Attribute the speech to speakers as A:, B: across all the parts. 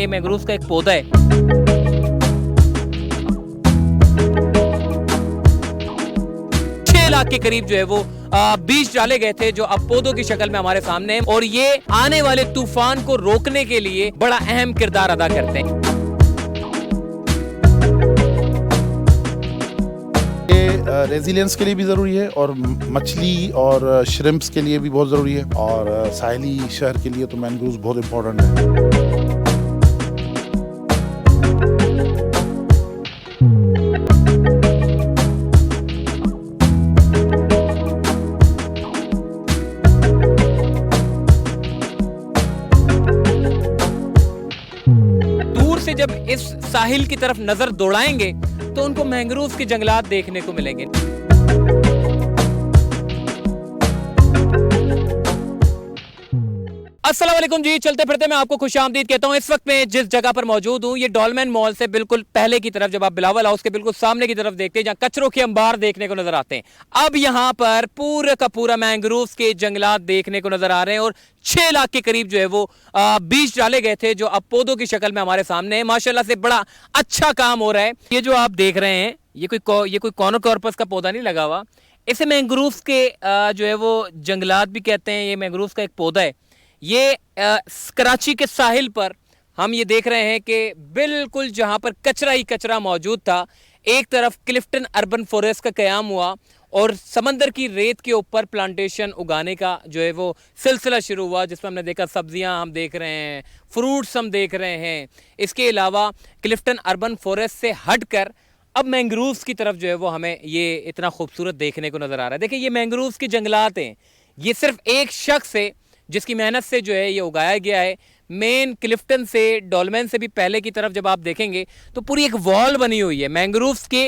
A: ये मैंग्रोव का एक पौधा है। 6 लाख के करीब जो है वो बीज डाले गए थे जो अब पौधों की शक्ल में हमारे सामने हैं और ये आने वाले तूफान को रोकने के लिए बड़ा अहम किरदार अदा करते हैं।
B: ये रेजिलियंस के लिए भी ज़रूरी है और मछली और श्रिम्प्स के लिए भी बहुत ज़रूरी है और साहिली शहर के लिए तो मैंग्रोव्स बहुत इम्पोर्टेंट है।
A: जब इस साहिल की तरफ नजर दौड़ाएंगे तो उनको मैंग्रोव के जंगलात देखने को मिलेंगे। अस्सलाम वालेकुम जी, चलते फिरते मैं आपको खुशामदीद कहता हूं। इस वक्त मैं जिस जगह पर मौजूद हूं ये डॉलमेन मॉल से बिल्कुल पहले की तरफ, जब आप बिलावल हाउस के बिल्कुल सामने की तरफ देखते हैं जहां कचरों के अंबार देखने को नजर आते हैं। अब यहां पर पूरा का पूरा मैंग्रोव के जंगलात देखने को नजर आ रहे हैं और 6 लाख के करीब जो है वो बीज डाले गए थे जो अब पौधों की शक्ल में हमारे सामने है। माशाल्लाह से बड़ा अच्छा काम हो रहा है। ये जो आप देख रहे हैं ये कोई कॉर्नोकॉर्पस का पौधा नहीं लगा हुआ, इसे मैंग्रोव के जो है वो जंगलात भी कहते हैं। ये मैंग्रोव का एक पौधा है। ये कराची के साहिल पर हम ये देख रहे हैं कि बिल्कुल जहां पर कचरा ही कचरा मौजूद था, एक तरफ क्लिफ्टन अर्बन फॉरेस्ट का क़याम हुआ और समंदर की रेत के ऊपर प्लांटेशन उगाने का जो है वो सिलसिला शुरू हुआ, जिसमें हमने देखा सब्जियां हम देख रहे हैं, फ्रूट्स हम देख रहे हैं। इसके अलावा क्लिफ्टन अर्बन फॉरेस्ट से हटकर अब मैंग्रोव्स की तरफ जो है वो हमें ये इतना खूबसूरत देखने को नज़र आ रहा है। देखिए ये मैंग्रोव्स के जंगलात हैं, ये सिर्फ एक शख्स है जिसकी मेहनत से जो है ये उगाया गया है। मेन क्लिफ्टन से डॉलमेन से भी पहले की तरफ जब आप देखेंगे तो पूरी एक वॉल बनी हुई है। मैंग्रोव्स के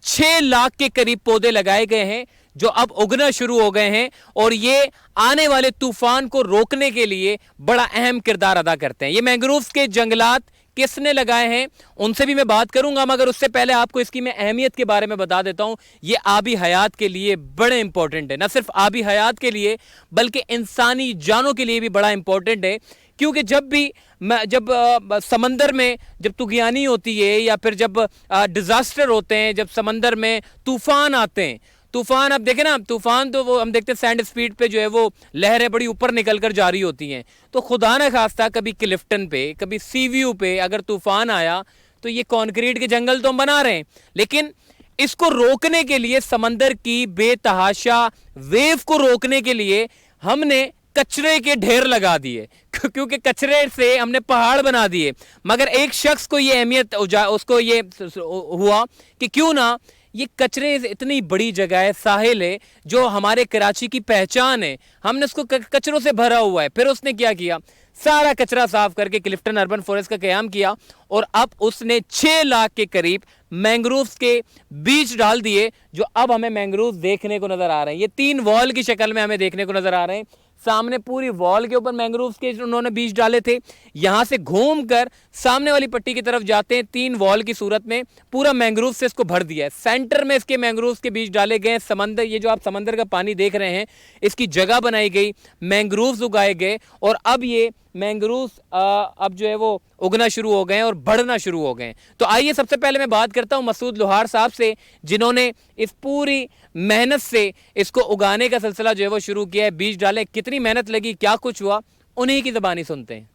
A: 6 लाख के करीब पौधे लगाए गए हैं जो अब उगना शुरू हो गए हैं और ये आने वाले तूफान को रोकने के लिए बड़ा अहम किरदार अदा करते हैं। ये मैंग्रोव्स के जंगलात किसने लगाए हैं उनसे भी मैं बात करूंगा, मगर उससे पहले आपको इसकी मैं अहमियत के बारे में बता देता हूं। ये आबी हयात के लिए बड़े इंपॉर्टेंट है, न सिर्फ आबी हयात के लिए बल्कि इंसानी जानों के लिए भी बड़ा इंपॉर्टेंट है। क्योंकि जब समंदर में जब तुगयानी होती है या फिर जब डिजास्टर होते हैं, जब समंदर में तूफान आते हैं, तूफान अब देखें ना, तूफान तो वो हम देखते हैं सैंड स्पीड पे जो है वो लहरें बड़ी ऊपर निकल कर जा रही होती हैं। तो खुदा न खास्ता कभी क्लिफ्टन पे, कभी सीव्यू पे अगर तूफान आया तो ये कंक्रीट के जंगल तो हम बना रहे हैं, लेकिन इसको रोकने के लिए, समंदर की बेतहाशा वेव को रोकने के लिए हमने कचरे के ढेर लगा दिए, क्योंकि कचरे से हमने पहाड़ बना दिए। मगर एक शख्स को ये अहमियत उसको ये हुआ कि क्यों ना ये कचरे, इतनी बड़ी जगह है, साहिल है जो हमारे कराची की पहचान है, हमने उसको कचरों से भरा हुआ है। फिर उसने क्या किया, सारा कचरा साफ करके क्लिफ्टन अर्बन फॉरेस्ट का क़याम किया और अब उसने 6 लाख के करीब मैंग्रोव्स के बीज डाल दिए जो अब हमें मैंग्रोव्स देखने को नजर आ रहे हैं। ये 3 वॉल की शक्ल में हमें देखने को नजर आ रहे हैं। सामने पूरी वॉल के ऊपर मैंग्रोव्स के उन्होंने बीज डाले थे। यहां से घूमकर सामने वाली पट्टी की तरफ जाते हैं, 3 वॉल की सूरत में पूरा मैंग्रोव से इसको भर दिया है। सेंटर में इसके मैंग्रोव्स के बीज डाले गए। समंदर, ये जो आप समंदर का पानी देख रहे हैं, इसकी जगह बनाई गई, मैंग्रोव्स उगाए गए और अब ये मैंग्रोव्स अब जो है वो उगना शुरू हो गए हैं और बढ़ना शुरू हो गए हैं। तो आइए सबसे पहले मैं बात करता हूं मसूद लोहार साहब से, जिन्होंने इस पूरी मेहनत से इसको उगाने का सिलसिला जो है वो शुरू किया है। बीज डाले, कितनी मेहनत लगी, क्या कुछ हुआ, उन्हीं की ज़बानी सुनते हैं।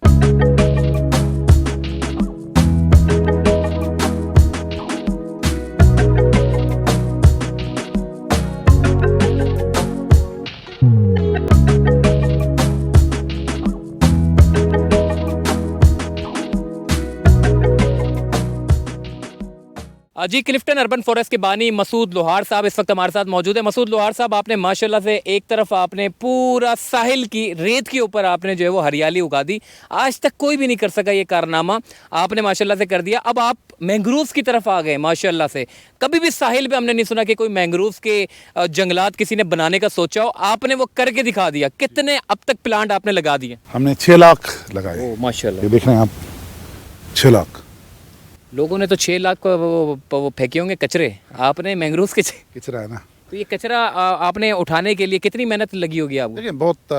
A: जी, क्लिफ्टन अर्बन फॉरेस्ट के बानी मसूद लोहार साहब इस वक्त हमारे साथ मौजूद है। मसूद लोहार साहब, आपने माशाल्लाह से एक तरफ आपने पूरा साहिल की रेत के ऊपर आपने जो है वो हरियाली उगा दी। आज तक कोई भी नहीं कर सका ये कारनामा, आपने माशाल्लाह से कर दिया। अब आप मैंग्रोव्स की तरफ आ गए माशाल्लाह से। कभी भी साहिल पे हमने नहीं सुना कि कोई मैंग्रोव्स के जंगलात किसी ने बनाने का सोचा हो, आपने वो करके दिखा दिया। कितने अब तक प्लांट आपने लगा दिए?
B: हमने 6 लाख लगाए।
A: माशाल्लाह,
B: ये देख रहे हैं आप, 6 लाख।
A: लोगों ने तो 6 लाख को वो फेंके होंगे कचरे, आपने मैंग्रोव्स के
B: कचरा है ना,
A: तो ये कचरा आपने उठाने के लिए कितनी मेहनत लगी होगी आपको?
B: देखिए बहुत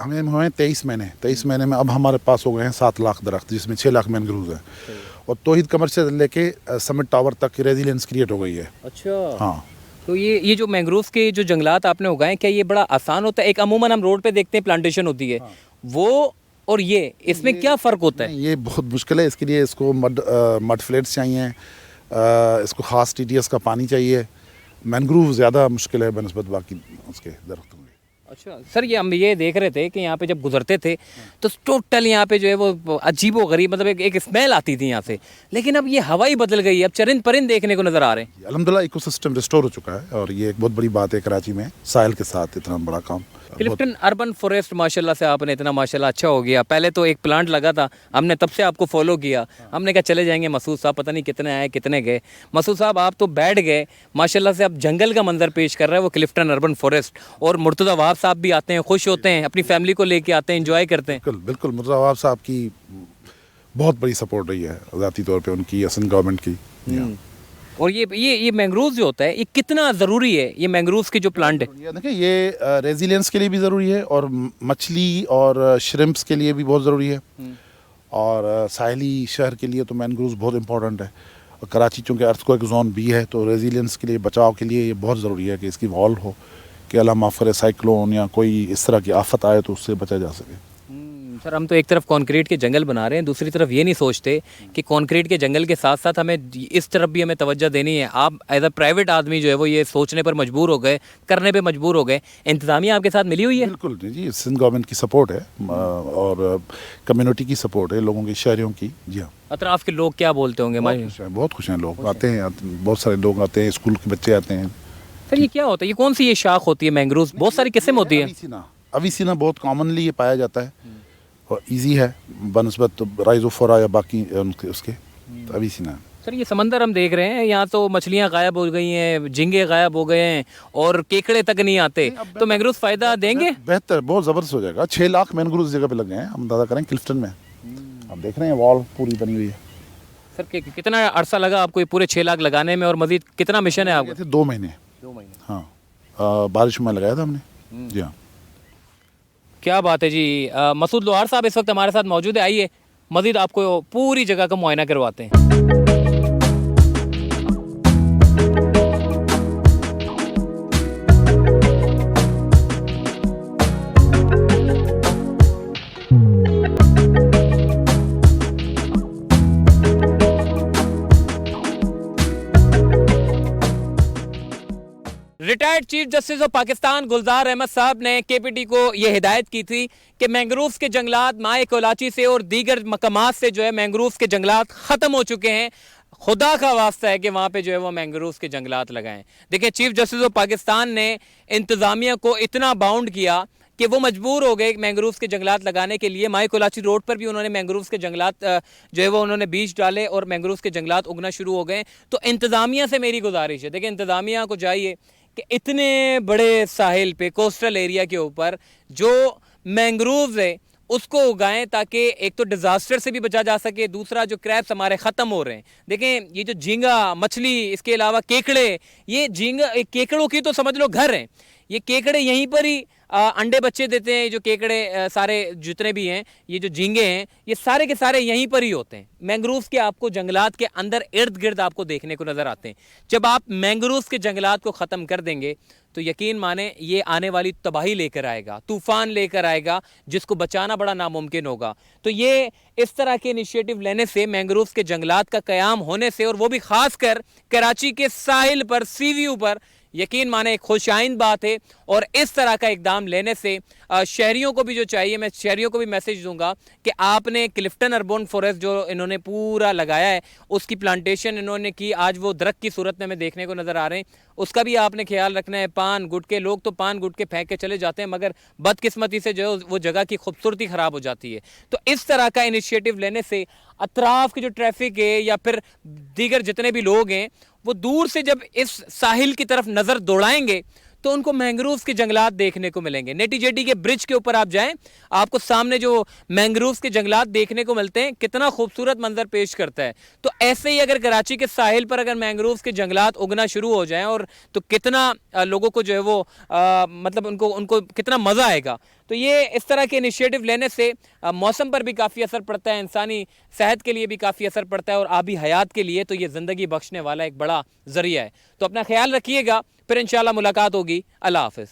B: हमें हुए 23 महीने में अब हमारे पास हो गए हैं 7 लाख दरख्त, जिसमें 6 लाख मैनग्रोव्स हैं। और तौहीद कमर से लेके समिट टावर तक रेजिलियंस क्रिएट हो गई है।
A: अच्छा।
B: हाँ,
A: तो ये जो मैंग्रोव्स के जो जंगलात आपने उगाए, क्या ये बड़ा आसान होता है? एक अमूमन हम रोड पे देखते हैं प्लांटेशन होती है, वो और ये इसमें क्या फ़र्क होता है?
B: ये बहुत मुश्किल है। इसके लिए इसको मड फ्लेट्स चाहिए, इसको ख़ास TTS का पानी चाहिए। मैनग्रोव ज़्यादा मुश्किल है बनस्बत बाकी उसके दरख्तों के।
A: अच्छा सर, ये हम ये देख रहे थे कि यहाँ पे जब गुजरते थे तो टोटल यहाँ पे जो है वो अजीबो गरीब, मतलब एक स्मेल आती थी यहाँ से, लेकिन अब ये हवा ही बदल गई है, अब चरिंद परिंद देखने को नज़र आ रहे हैं।
B: अल्हम्दुलिल्लाह इकोसिस्टम रिस्टोर हो चुका है और ये एक बहुत बड़ी बात है कराची में साहिल के साथ इतना बड़ा काम।
A: क्लिफ्टन अर्बन फॉरेस्ट माशाल्लाह से आपने इतना माशाल्लाह अच्छा हो गया। पहले तो एक प्लांट लगा था, हमने तब से आपको फॉलो किया, हमने कहा चले जाएंगे मसूद साहब, पता नहीं कितने आए कितने गए। मसूद साहब आप तो बैठ गए माशाल्लाह से, आप जंगल का मंजर पेश कर रहे हैं वो क्लिफ्टन अर्बन फॉरेस्ट। और मुर्तज़ा वहाब साहब भी आते हैं, खुश होते हैं, अपनी फैमिली को लेके आते हैं, एंजॉय करते हैं।
B: बिल्कुल बिल्कुल, मुर्तज़ा वहाब साहब की बहुत बड़ी सपोर्ट रही है ज़ाती तौर पे उनकी, असम गवर्नमेंट की।
A: और ये मैंग्रोव्स जो होता है ये कितना ज़रूरी है, ये मैंग्रोव्स के जो प्लांट है?
B: ये देखिए ये रेजिलियंस के लिए भी ज़रूरी है और मछली और श्रिम्प्स के लिए भी बहुत ज़रूरी है। और साहिली शहर के लिए तो मैनग्रोव्स बहुत इंपॉर्टेंट है। और कराची चूँकि अर्थक्वेक जोन भी है तो रेजिलियंस के लिए, बचाव के लिए ये बहुत ज़रूरी है कि इसकी वॉल हो कि अल्लाह माफ़ करे साइक्लोन या कोई इस तरह की आफत आए तो उससे बचा जा सके।
A: सर हम तो एक तरफ कंक्रीट के जंगल बना रहे हैं, दूसरी तरफ ये नहीं सोचते कि कंक्रीट के जंगल के साथ साथ हमें इस तरफ भी हमें तवज्जो देनी है। आप एज अ प्राइवेट आदमी जो है वो ये सोचने पर मजबूर हो गए, करने पे मजबूर हो गए। इंतज़ामिया आपके साथ मिली हुई है?
B: बिल्कुल जी, सिंध गवर्नमेंट की सपोर्ट है और कम्युनिटी की सपोर्ट है, लोगों की, शहरियों की। जी हाँ,
A: अतराफ़ के लोग क्या बोलते होंगे?
B: बहुत खुश हैं लोग, आते हैं, बहुत सारे लोग आते हैं, स्कूल के बच्चे आते हैं।
A: सर ये क्या होता है, ये कौन सी ये शाख होती है मैंग्रोव्स? बहुत सारी किस्म होती है।
B: अवीसीना बहुत कॉमनली ये पाया जाता है और इजी है बनस्बत तो राइजोफोरा या बाकी उसके, तो अवीसीना।
A: सर ये समंदर हम देख रहे हैं, यहाँ तो मछलियाँ गायब हो गई हैं, झींगे गायब हो गए हैं और केकड़े तक नहीं आते, तो मैंग्रोव्स फ़ायदा देंगे?
B: बेहतर, बहुत ज़बरदस्त हो जाएगा। 6 लाख मैनग्रोव्स जगह पे लग गए हैं, हम अंदाजा करें क्लिफ्टन में। आप देख रहे हैं वॉल पूरी बनी हुई है।
A: सर कितना अरसा लगा आपको ये पूरे 6 लाख लगाने में, और मजीद कितना मिशन है आपका?
B: 2 महीने।
A: 2 महीने।
B: हाँ, बारिश में लगाया था हमने। जी हाँ,
A: क्या बात है जी। मसूद लोहार साहब इस वक्त हमारे साथ मौजूद है, आइए मजीद आपको पूरी जगह का मुआयना करवाते हैं। Retired chief justice of Pakistan Gulzar Ahmed sahab ने KPT को यह हिदायत की थी कि मैंग्रोव्स के जंगलात माए कोलाची से और दीगर मकामात से जो है मैंग्रोव्स के जंगलात ख़त्म हो चुके हैं। खुदा का वास्ता है कि वहाँ पे जो है वो मैंग्रोव्स के जंगलात लगाएं। देखिए चीफ जस्टिस ऑफ पाकिस्तान ने इंतज़ामिया को इतना बाउंड किया कि वो मजबूर हो गए मैंग्रोव्स के जंगलात लगाने के लिए। माए कोलाची रोड पर भी उन्होंने मैंग्रोव्स के जंगलात जो है वो उन्होंने बीज डाले और मैंग्रोव्स के जंगलात उगना शुरू हो गए। तो इंतज़ामिया से मेरी गुजारिश है, देखिए इंतज़ामिया को चाहिए कि इतने बड़े साहिल पे, कोस्टल एरिया के ऊपर जो मैंग्रोव्स है उसको उगाएं ताकि एक तो डिज़ास्टर से भी बचा जा सके, दूसरा जो क्रैब्स हमारे ख़त्म हो रहे हैं। देखें ये जो झींगा मछली, इसके अलावा केकड़े, ये झींगा केकड़ों की तो समझ लो घर हैं। ये केकड़े यहीं पर ही अंडे बच्चे देते हैं। जो केकड़े सारे जितने भी हैं, ये जो झींगे हैं, ये सारे के सारे यहीं पर ही होते हैं। मैंग्रोव्स के आपको जंगलात के अंदर इर्द गिर्द आपको देखने को नज़र आते हैं। जब आप मैंग्रोव्स के जंगलात को ख़त्म कर देंगे तो यकीन माने ये आने वाली तबाही लेकर आएगा, तूफ़ान लेकर आएगा, जिसको बचाना बड़ा नामुमकिन होगा। तो ये इस तरह के इनिशिएटिव लेने से, मैंग्रोव्स के जंगलात का क़याम होने से, और वो भी ख़ासकर कराची के साहिल पर, सी व्यू पर, यकीन माने एक खुशाइंद बात है। और इस तरह का इकदाम लेने से शहरियों को भी जो चाहिए, मैं शहरियों को भी मैसेज दूंगा कि आपने क्लिफ्टन अर्बन फॉरेस्ट जो इन्होंने पूरा लगाया है, उसकी प्लांटेशन इन्होंने की, आज वो दरख्त की सूरत में हमें देखने को नज़र आ रहे हैं, उसका भी आपने ख्याल रखना है। पान गुटके, लोग तो पान गुटके फेंक के चले जाते हैं, मगर बदकिस्मती से जो वो जगह की खूबसूरती ख़राब हो जाती है। तो इस तरह का इनिशिएटिव लेने से अतराफ़ की जो ट्रैफिक है या फिर दीगर जितने भी लोग हैं, वो दूर से जब इस साहिल की तरफ नज़र दौड़ाएंगे तो उनको मैंग्रोव्स के जंगलात देखने को मिलेंगे। नेटी जेटी के ब्रिज के ऊपर आप जाएं, आपको सामने जो मैंग्रोव्स के जंगलात देखने को मिलते हैं, कितना खूबसूरत मंजर पेश करता है। तो ऐसे ही अगर कराची के साहिल पर अगर मैंग्रोव्स के जंगलात उगना शुरू हो जाएं और तो कितना लोगों को जो है वो मतलब उनको उनको कितना मज़ा आएगा। तो ये इस तरह के इनिशिएटिव लेने से मौसम पर भी काफ़ी असर पड़ता है, इंसानी सेहत के लिए भी काफ़ी असर पड़ता है और आबी हयात के लिए तो ये ज़िंदगी बख्शने वाला एक बड़ा ज़रिया है। तो अपना ख्याल रखिएगा, फिर इंशाल्लाह मुलाकात होगी। अल्लाह हाफ़िज़।